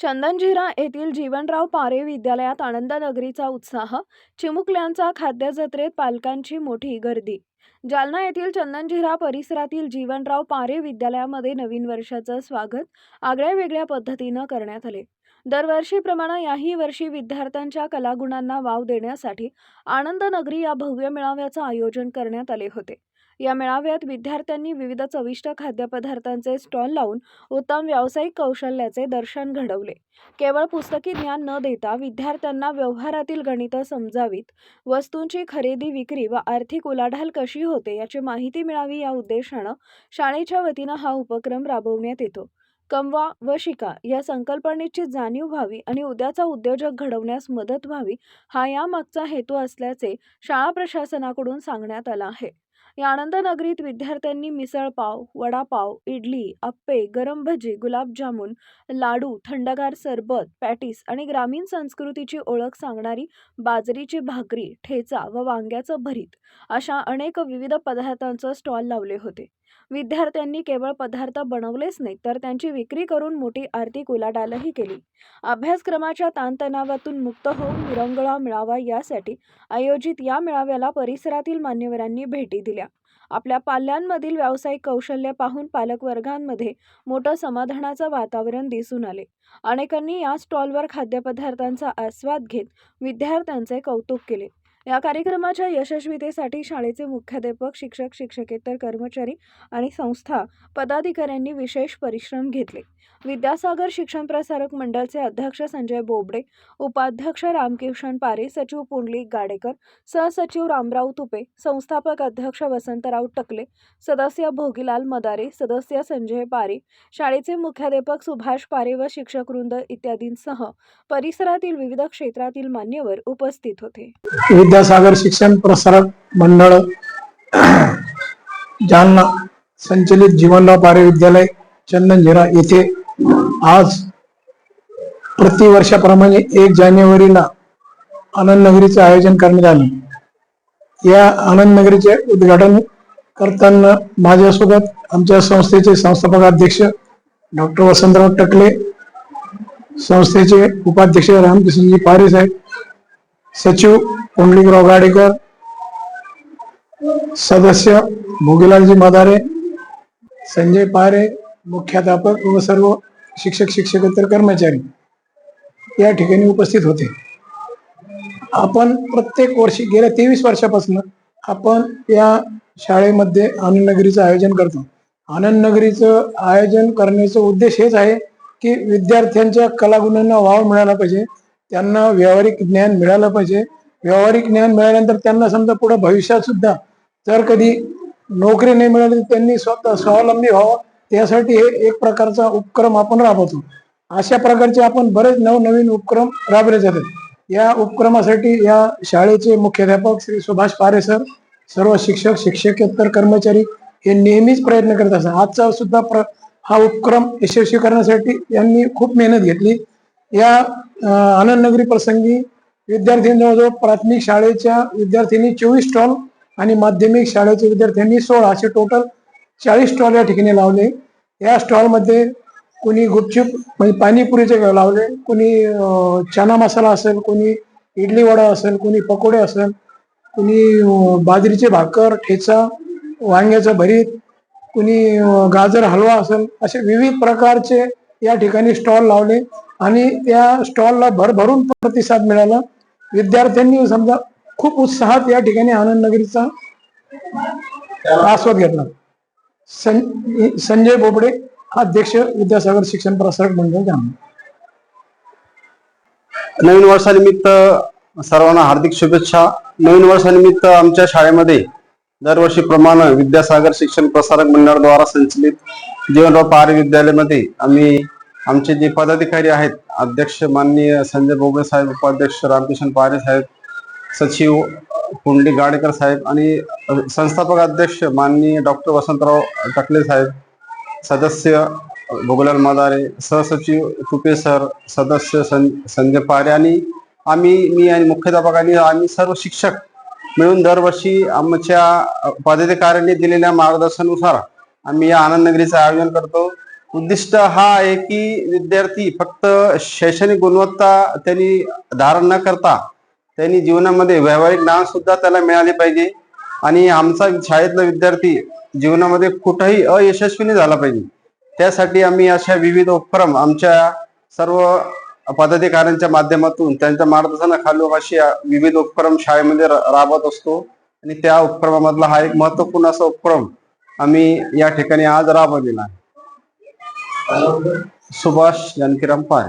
चंदनझिरा येथील जीवनराव पारे विद्यालयात आनंदनगरीचा उत्साह, चिमुकल्यांचा खाद्य जत्रेत पालकांची मोठी गर्दी. जालना येथील चंदनझिरा परिसरातील जीवनराव पारे विद्यालयामध्ये नवीन वर्षाचं स्वागत आगळ्या-वेगळ्या पद्धतीनं करण्यात आले. दरवर्षीप्रमाणे याही वर्षी विद्यार्थ्यांच्या कलागुणांना वाव देण्यासाठी आनंदनगरी या भव्य मेळाव्याचं आयोजन करण्यात आले होते. या मेळाव्यात विद्यार्थ्यांनी विविध चविष्ट खाद्यपदार्थांचे स्टॉल लावून उत्तम व्यावसायिक कौशल्याचे दर्शन घडवले. केवळ पुस्तकी ज्ञान न देता विद्यार्थ्यांना व्यवहारातील गणितं समजावीत, वस्तूंची खरेदी विक्री व आर्थिक उलाढाल कशी होते याची माहिती मिळावी या उद्देशानं शाळेच्या वतीनं हा उपक्रम राबवण्यात येतो. कमवा व शिका या संकल्पनेची जाणीव व्हावी आणि उद्याचा उद्योजक घडवण्यास मदत व्हावी हा यामागचा हेतू असल्याचे शाळा प्रशासनाकडून सांगण्यात आलं आहे. या आनंदनगरीत विद्यार्थ्यांनी मिसळपाव, वडापाव, इडली, अप्पे, गरम भजी, गुलाबजामुन, लाडू, थंडगार सरबत, पॅटीस आणि ग्रामीण संस्कृतीची ओळख सांगणारी बाजरीची भाकरी, ठेचा व वांग्याचं भरीत अशा अनेक विविध पदार्थांचं स्टॉल लावले होते. विद्यार्थ्यांनी केवळ पदार्थ बनवलेच नाहीत तर त्यांची विक्री करून मोठी आर्थिक उलाढालही केली. अभ्यासक्रमाच्या ताणतणावातून मुक्त होऊन विरंगुळा मिळावा यासाठी आयोजित या मेळाव्याला परिसरातील मान्यवरांनी भेटी दिल्या. आपल्या पाल्यांमधील व्यावसायिक कौशल्य पाहून पालकवर्गांमध्ये मोठं समाधानाचं वातावरण दिसून आले. अनेकांनी या स्टॉलवर खाद्यपदार्थांचा आस्वाद घेत विद्यार्थ्यांचे कौतुक केले. या कार्यक्रमाच्या यशस्वीतेसाठी शाळेचे मुख्याध्यापक, शिक्षक, शिक्षकेतर कर्मचारी आणि संस्था पदाधिकाऱ्यांनी विशेष परिश्रम घेतले. विद्यासागर शिक्षण प्रसारक मंडळचे अध्यक्ष संजय बोबडे, उपाध्यक्ष रामकिशन पारे, सचिव पुंडलिक गाडेकर, सहसचिव रामराव तुपे, संस्थापक अध्यक्ष वसंतराव टकले, सदस्य भोगीलाल मदारे, सदस्य संजय पारे, शाळेचे मुख्याध्यापक सुभाष पारे व शिक्षकवृंद इत्यादींसह परिसरातील विविध क्षेत्रातील मान्यवर उपस्थित होते. विद्यासागर शिक्षण प्रसारक मंडळ जालना संचलित जीवनराव पारे विद्यालय चंदनझिरा येथे आज प्रतिवर्षाप्रमाणे 1 जानेवारीला आनंदनगरीचे आयोजन करण्यात आले. या आनंदनगरीचे उद्घाटन करताना माझ्यासोबत आमच्या संस्थेचे संस्थापक अध्यक्ष डॉक्टर वसंतराव टकले, संस्थेचे उपाध्यक्ष रामकिशनजी पारे साहेब, सचिव पुंडलिकराव गाडेकर, सदस्य भोगीलालजी मदारे, संजय पारे, मुख्याध्यापक व सर्व शिक्षक शिक्षकेतर कर्मचारी या ठिकाणी उपस्थित होते. आपण प्रत्येक वर्षी गेल्या 23 वर्षापासून आपण या शाळेमध्ये आनंदनगरीचं आयोजन करतो. आनंदनगरीचं आयोजन करण्याचा उद्देश हेच आहे की विद्यार्थ्यांच्या कलागुणांना वाव मिळाला पाहिजे, त्यांना व्यावहारिक ज्ञान मिळालं पाहिजे. व्यावहारिक ज्ञान मिळाल्यानंतर त्यांना समजा पुढे भविष्यात सुद्धा जर कधी नोकरी नाही मिळाली तर त्यांनी स्वतः स्वावलंबी व्हावं, त्यासाठी हे एक प्रकारचा उपक्रम आपण राबवतो. अशा प्रकारचे आपण बरेच नवनवीन उपक्रम राबवले जातात. या उपक्रमासाठी या शाळेचे मुख्याध्यापक श्री सुभाष पारे सर, सर्व शिक्षक शिक्षकेतर कर्मचारी हे नेहमीच प्रयत्न करत असतात. आजचा सुद्धा हा उपक्रम यशस्वी करण्यासाठी यांनी खूप मेहनत घेतली. या आनंदनगरी प्रसंगी विद्यार्थ्यांजवळ प्राथमिक शाळेच्या विद्यार्थ्यांनी 24 स्टॉल आणि माध्यमिक शाळेच्या विद्यार्थ्यांनी 16 असे टोटल 40 स्टॉल या ठिकाणी लावले. या स्टॉलमध्ये कोणी गुपचूप म्हणजे पाणीपुरीचे लावले, कोणी चना मसाला असेल, कोणी इडली वडा असेल, कोणी पकोडे असेल, कोणी बाजरीचे भाकर, ठेचा, वांग्याचं भरीत, कोणी गाजर हलवा असेल, असे विविध प्रकारचे या ठिकाणी स्टॉल लावले आणि त्या स्टॉलला भरभरून प्रतिसाद मिळाला. विद्यार्थ्यांनी समजा खूप उत्साहात या ठिकाणी आनंदनगरीचा आस्वाद घेतला. संजय बोबडे, अध्यक्ष विद्यासागर शिक्षण प्रसारक मंडळ जालना. नवीन वर्षानिमित्त सर्वांना हार्दिक शुभेच्छा. नवीन वर्षानिमित्त आमच्या शाळेमध्ये दरवर्षीप्रमाणे विद्यासागर शिक्षण प्रसारक मंडळाद्वारा संचलित जीवनराव पारे विद्यालयामध्ये आम्ही आमचे जे पदाधिकारी आहेत, अध्यक्ष माननीय संजय बोबडे साहेब, उपाध्यक्ष रामकिशन पारे साहेब, सचिव पुंडलिक गाडेकर साहेब आणि संस्थापक अध्यक्ष माननीय डॉक्टर वसंतराव टकले साहेब, सदस्य भोगीलाल मदारे, सहसचिव तुपे सर, सदस्य संजय पारे आणि मी आणि मुख्याध्यापकांनी आम्ही सर्व शिक्षक मिळून दरवर्षी आमच्या पदाधिकाऱ्यांनी दिलेल्या मार्गदर्शनानुसार आम्ही या आनंदनगरीचं आयोजन करतो. उद्दिष्ट हा आहे की विद्यार्थी फक्त शैक्षणिक गुणवत्ता त्यांनी धारण न करता त्यांनी जीवनामध्ये व्यावहारिक ज्ञान सुद्धा त्याला मिळाले पाहिजे आणि आमचा शाळेतला विद्यार्थी जीवनामध्ये कुठेही अयशस्वी झाला पाहिजे. त्यासाठी आम्ही अशा विविध उपक्रम आमच्या सर्व पदाधिकाऱ्यांच्या माध्यमातून त्यांच्या मार्गदर्शनाखाली अशी विविध उपक्रम शाळेमध्ये राबवत असतो आणि त्या उपक्रमामधला हा एक महत्वपूर्ण असा उपक्रम आम्ही या ठिकाणी आज राबवलेला आहे. सुभाष जानकीराम पाय.